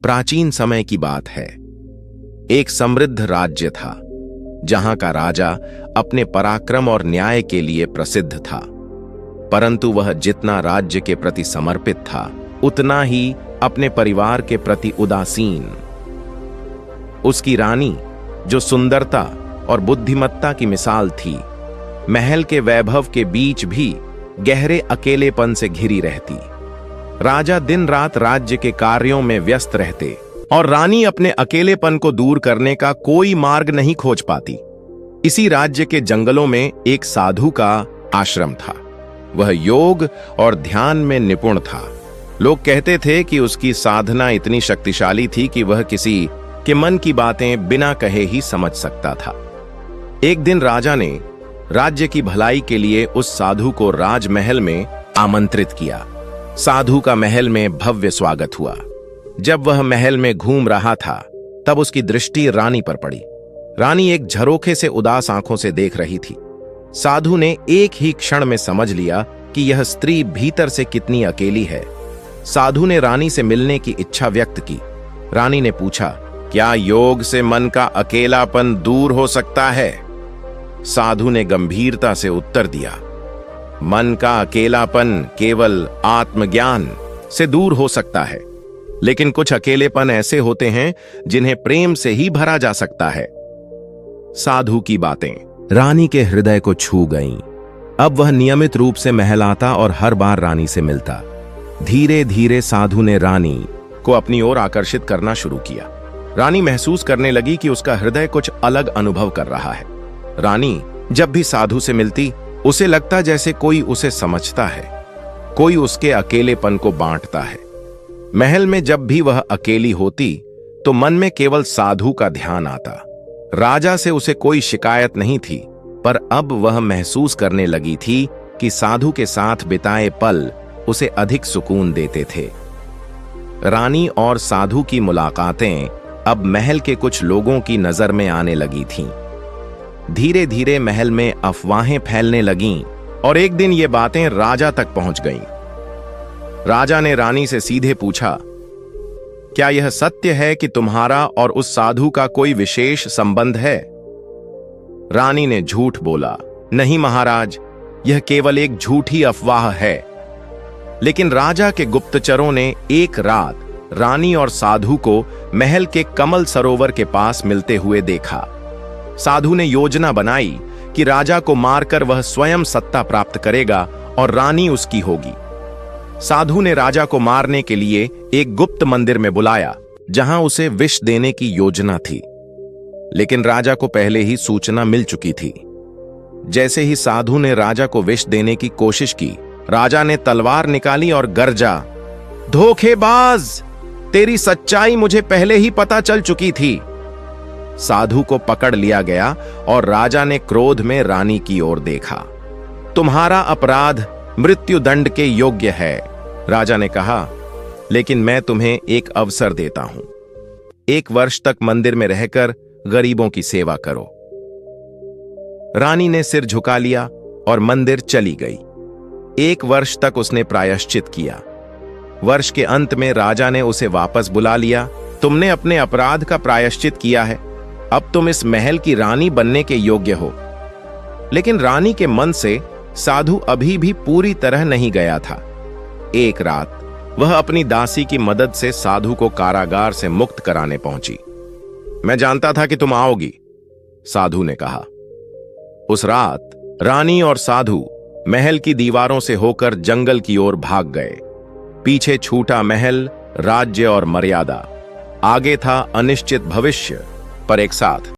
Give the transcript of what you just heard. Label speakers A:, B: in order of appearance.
A: प्राचीन समय की बात है। एक समृद्ध राज्य था जहां का राजा अपने पराक्रम और न्याय के लिए प्रसिद्ध था, परंतु वह जितना राज्य के प्रति समर्पित था उतना ही अपने परिवार के प्रति उदासीन। उसकी रानी, जो सुंदरता और बुद्धिमत्ता की मिसाल थी, महल के वैभव के बीच भी गहरे अकेलेपन से घिरी रहती। राजा दिन रात राज्य के कार्यों में व्यस्त रहते और रानी अपने अकेलेपन को दूर करने का कोई मार्ग नहीं खोज पाती। इसी राज्य के जंगलों में एक साधु का आश्रम था। वह योग और ध्यान में निपुण था। लोग कहते थे कि उसकी साधना इतनी शक्तिशाली थी कि वह किसी के मन की बातें बिना कहे ही समझ सकता था। एक दिन राजा ने राज्य की भलाई के लिए उस साधु को राजमहल में आमंत्रित किया। साधु का महल में भव्य स्वागत हुआ। जब वह महल में घूम रहा था तब उसकी दृष्टि रानी पर पड़ी। रानी एक झरोखे से उदास आंखों से देख रही थी। साधु ने एक ही क्षण में समझ लिया कि यह स्त्री भीतर से कितनी अकेली है। साधु ने रानी से मिलने की इच्छा व्यक्त की। रानी ने पूछा, क्या योग से मन का अकेलापन दूर हो सकता है? साधु ने गंभीरता से उत्तर दिया, मन का अकेलापन केवल आत्मज्ञान से दूर हो सकता है, लेकिन कुछ अकेलेपन ऐसे होते हैं जिन्हें प्रेम से ही भरा जा सकता है। साधु की बातें रानी के हृदय को छू गईं। अब वह नियमित रूप से महल आता और हर बार रानी से मिलता। धीरे धीरे साधु ने रानी को अपनी ओर आकर्षित करना शुरू किया। रानी महसूस करने लगी कि उसका हृदय कुछ अलग अनुभव कर रहा है। रानी जब भी साधु से मिलती, उसे लगता जैसे कोई उसे समझता है, कोई उसके अकेलेपन को बांटता है। महल में जब भी वह अकेली होती तो मन में केवल साधु का ध्यान आता। राजा से उसे कोई शिकायत नहीं थी, पर अब वह महसूस करने लगी थी कि साधु के साथ बिताए पल उसे अधिक सुकून देते थे। रानी और साधु की मुलाकातें अब महल के कुछ लोगों की नजर में आने लगी थीं। धीरे धीरे महल में अफवाहें फैलने लगीं और एक दिन ये बातें राजा तक पहुंच गईं। राजा ने रानी से सीधे पूछा, क्या यह सत्य है कि तुम्हारा और उस साधु का कोई विशेष संबंध है? रानी ने झूठ बोला, नहीं महाराज, यह केवल एक झूठी अफवाह है। लेकिन राजा के गुप्तचरों ने एक रात रानी और साधु को महल के कमल सरोवर के पास मिलते हुए देखा। साधु ने योजना बनाई कि राजा को मारकर वह स्वयं सत्ता प्राप्त करेगा और रानी उसकी होगी। साधु ने राजा को मारने के लिए एक गुप्त मंदिर में बुलाया, जहां उसे विष देने की योजना थी। लेकिन राजा को पहले ही सूचना मिल चुकी थी। जैसे ही साधु ने राजा को विष देने की कोशिश की, राजा ने तलवार निकाली और गरजा, धोखेबाज, तेरी सच्चाई मुझे पहले ही पता चल चुकी थी। साधु को पकड़ लिया गया और राजा ने क्रोध में रानी की ओर देखा। तुम्हारा अपराध मृत्युदंड के योग्य है, राजा ने कहा, लेकिन मैं तुम्हें एक अवसर देता हूं। 1 वर्ष तक मंदिर में रहकर गरीबों की सेवा करो। रानी ने सिर झुका लिया और मंदिर चली गई। 1 वर्ष तक उसने प्रायश्चित किया। वर्ष के अंत में राजा ने उसे वापस बुला लिया। तुमने अपने अपराध का प्रायश्चित किया है, अब तुम इस महल की रानी बनने के योग्य हो। लेकिन रानी के मन से साधु अभी भी पूरी तरह नहीं गया था। एक रात वह अपनी दासी की मदद से साधु को कारागार से मुक्त कराने पहुंची। मैं जानता था कि तुम आओगी, साधु ने कहा। उस रात रानी और साधु महल की दीवारों से होकर जंगल की ओर भाग गए। पीछे छूटा महल, राज्य और मर्यादा। आगे था अनिश्चित भविष्य, पर एक साथ